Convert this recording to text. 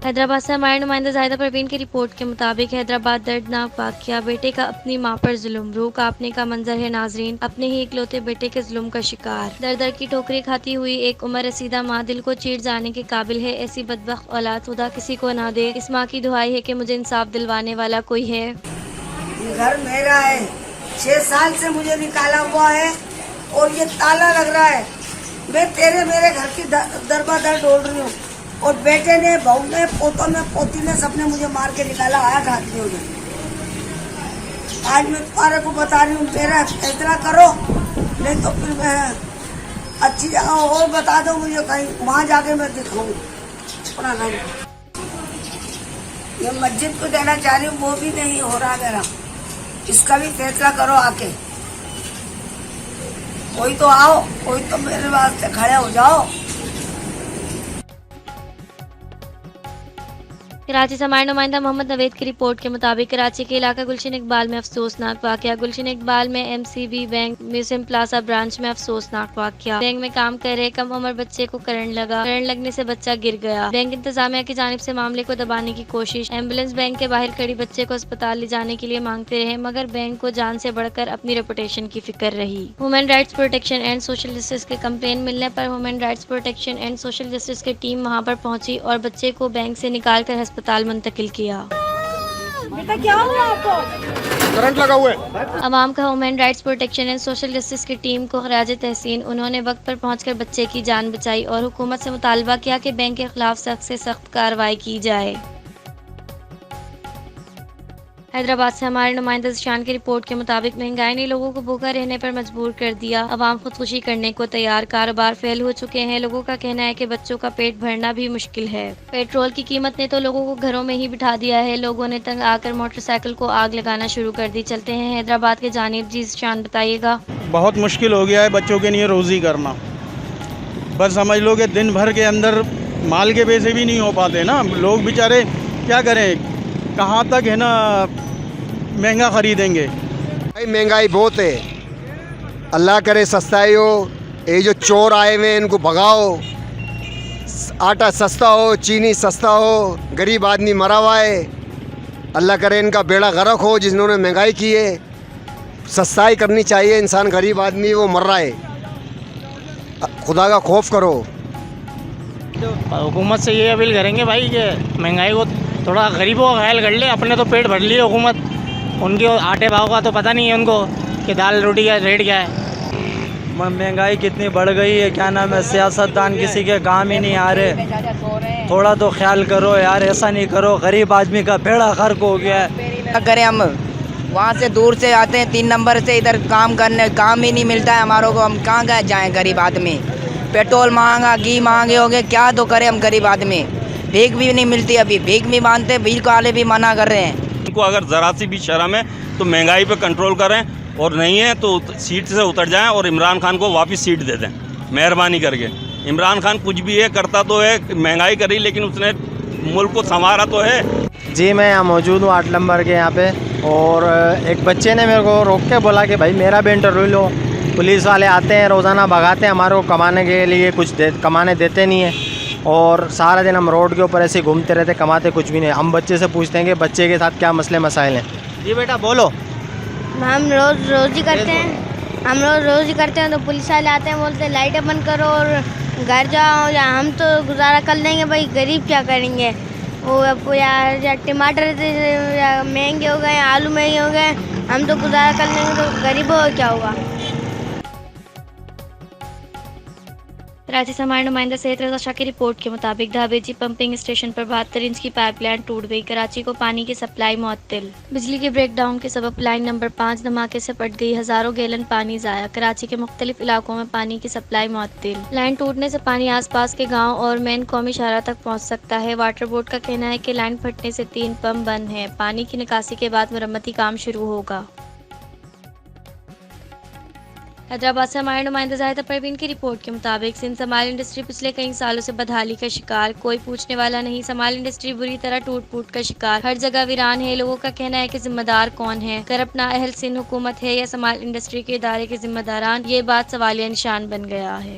हैदराबाद से हमारे नुमाइंदा जाहिदा परवीन की रिपोर्ट के मुताबिक हैदराबाद दर्दनाक वाकया, बेटे का अपनी मां पर जुल्म, रूह कांपने का मंजर है नाजरीन, अपने ही इकलौते बेटे के जुल्म का शिकार। दर दर की ठोकरें खाती हुई एक उम्र रसीदा माँ दिल को चीर जाने के काबिल है। ऐसी बदबख्त औलाद खुदा किसी को ना दे। इस माँ की दुआई है कि मुझे इंसाफ दिलवाने वाला कोई है। घर मेरा है, 6 साल से मुझे निकाला हुआ है और ये ताला लग रहा है। मैं तेरे मेरे घर की दरबादर डोल रही हूँ और बेटे ने, बहू ने, पोतों ने, पोती ने, सबने मुझे मार के निकाला। 8 आदमियों ने। आज मैं तुम्हारे को बता रही हूँ, मेरा फैसला करो, नहीं तो फिर मैं अच्छी जगह और बता दो मुझे, कहीं वहाँ जाके मैं दिखाऊँ अपना घर। मैं मस्जिद को देना चाह रही हूँ, वो भी नहीं हो रहा मेरा। इसका भी फैसला करो आके। कोई तो आओ, कोई तो मेरे वास्ते खड़े हो जाओ। कराची से हमारे नुमाइंदा मोहम्मद नवेद की रिपोर्ट के मुताबिक कराची के इलाका गुलशन इकबाल में अफसोसनाक वाकया। गुलशन इकबाल में MCB bank museum plaza branch में अफसोसनाक वाकया। बैंक में काम कर रहे कम उम्र बच्चे को करंट लगा। करंट लगने से बच्चा गिर गया। बैंक इंतजामिया की जानिब से मामले को दबाने की कोशिश। एम्बुलेंस बैंक के बाहर खड़ी बच्चे को अस्पताल ले जाने के लिए मांगते रहे, मगर बैंक को जान से बढ़कर अपनी रेपुटेशन की फिक्र रही। Human rights protection and social justice के कंप्लेन मिलने पर human rights protection and social justice की टीम वहां पर पहुंची और बच्चे को बैंक से निकाल कर अस्पताल मुंतकिल किया। बेटा क्या हुआ आपको? करंट लगा हुआ है। अवाम का human rights protection and social justice की टीम को खराज तहसीन। उन्होंने वक्त पर पहुंचकर बच्चे की जान बचाई और हुकूमत से मुतालबा किया कि बैंक के खिलाफ सख्त से सख्त कार्रवाई की जाए। हैदराबाद से हमारे नुमाइंदा जिशान की रिपोर्ट के मुताबिक महंगाई ने लोगों को भूखा रहने पर मजबूर कर दिया। अवाम खुदकुशी करने को तैयार, कारोबार फेल हो चुके हैं। लोगों का कहना है कि बच्चों का पेट भरना भी मुश्किल है। पेट्रोल की कीमत ने तो लोगों को घरों में ही बिठा दिया है। लोगों ने तंग आकर मोटरसाइकिल को आग लगाना शुरू कर दी। चलते हैं हैदराबाद के जानिब। जी जिशान बताइएगा। बहुत मुश्किल हो गया है बच्चों के लिए रोज़ी करना। बस समझ लो कि दिन भर के अंदर माल के पैसे भी नहीं हो पाते ना। लोग बेचारे क्या करें, कहाँ तक है ना महंगा ख़रीदेंगे। भाई महंगाई बहुत है, अल्लाह करे सस्ताई हो। ये जो चोर आए हुए हैं इनको भगाओ, आटा सस्ता हो, चीनी सस्ता हो, गरीब आदमी मरा हुआ है। अल्लाह करे इनका बेड़ा गर्क हो जिन्होंने महंगाई की है। सस्ताई करनी चाहिए, इंसान गरीब आदमी वो मर रहा है, खुदा का खौफ करो। हुकूमत से ये अपील करेंगे भाई कि महंगाई को थोड़ा गरीबों का ख्याल कर ले। अपने तो पेट भर लिए हुकूमत, उनके आटे भाव का तो पता नहीं है उनको कि दाल रोटी का रेट क्या है। महंगाई कितनी बढ़ गई है, क्या नाम है, सियासतदान किसी के काम ही नहीं आ रहे। थोड़ा तो ख्याल करो यार, ऐसा नहीं करो, गरीब आदमी का बेड़ा गर्क हो गया है। क्या करें हम, वहाँ से दूर से आते हैं 3 नंबर से इधर काम करने, काम ही नहीं मिलता है हमारों को। हम कहाँ गए जाएँ गरीब आदमी। पेट्रोल महंगा, घी महंगे हो गए, क्या तो करें हम गरीब आदमी। भीख भी नहीं मिलती, अभी भीख भी मानते, भीख वाले भी मना कर रहे हैं। उनको अगर ज़रा सी भी शर्म है तो महंगाई पे कंट्रोल करें, और नहीं है तो सीट से उतर जाएं और इमरान खान को वापस सीट दे दें मेहरबानी करके। इमरान खान कुछ भी है करता तो है, महंगाई करी लेकिन उसने मुल्क को संवारा तो है। जी मैं यहाँ मौजूद हूँ 8 नंबर के यहाँ पे, और एक बच्चे ने मेरे को रोक के बोला कि भाई मेरा भी इंटरव्यू लो। पुलिस वाले आते हैं रोज़ाना, भगाते हैं हमारे को, कमाने के लिए कुछ कमाने देते नहीं है, और सारा दिन हम रोड के ऊपर ऐसे घूमते रहते, कमाते कुछ भी नहीं। हम बच्चे से पूछते हैं कि बच्चे के साथ क्या मसले मसाइल हैं। जी बेटा बोलो। हम रोज़ ही करते हैं, हम रोज़ ही करते हैं तो पुलिस वाले आते हैं, बोलते हैं लाइटें बंद करो और घर जाओ, या हम तो गुजारा कर लेंगे भाई, गरीब क्या करेंगे। वो या टमाटर महंगे हो गए, आलू महंगे हो गए, हम तो गुजारा कर लेंगे, तो गरीबों का क्या होगा। कराची से हमारे नुमाइंदा सैयद रज़ा शाह की रिपोर्ट के मुताबिक धाबेजी पंपिंग स्टेशन पर 72 इंच की पाइपलाइन टूट गई। कराची को पानी की सप्लाई मुअत्तल। बिजली के ब्रेकडाउन के सबब लाइन नंबर 5 धमाके से फट गई। हजारों गैलन पानी जाया। कराची के मुख्तलिफ इलाकों में पानी की सप्लाई मुअत्तल। लाइन टूटने से पानी आसपास के गाँव और मेन कौमी शाहरा तक पहुँच सकता है। वाटर बोर्ड का कहना है कि लाइन फटने से 3 पंप बंद हैं। पानी की निकासी के बाद मरम्मती काम शुरू होगा। हैदराबाद से हमारे नुमाइंदा जाहिदा परवीन की रिपोर्ट के मुताबिक सिंध समाल इंडस्ट्री पिछले कई सालों से बदहाली का शिकार, कोई पूछने वाला नहीं। समाल इंडस्ट्री बुरी तरह टूट फूट का शिकार, हर जगह वीरान है। लोगों का कहना है कि जिम्मेदार कौन है, करप्ट नाअहल सिंध हुकूमत है या समाल इंडस्ट्री के इदारे के जिम्मेदारान। ये बात सवालिया निशान बन गया है।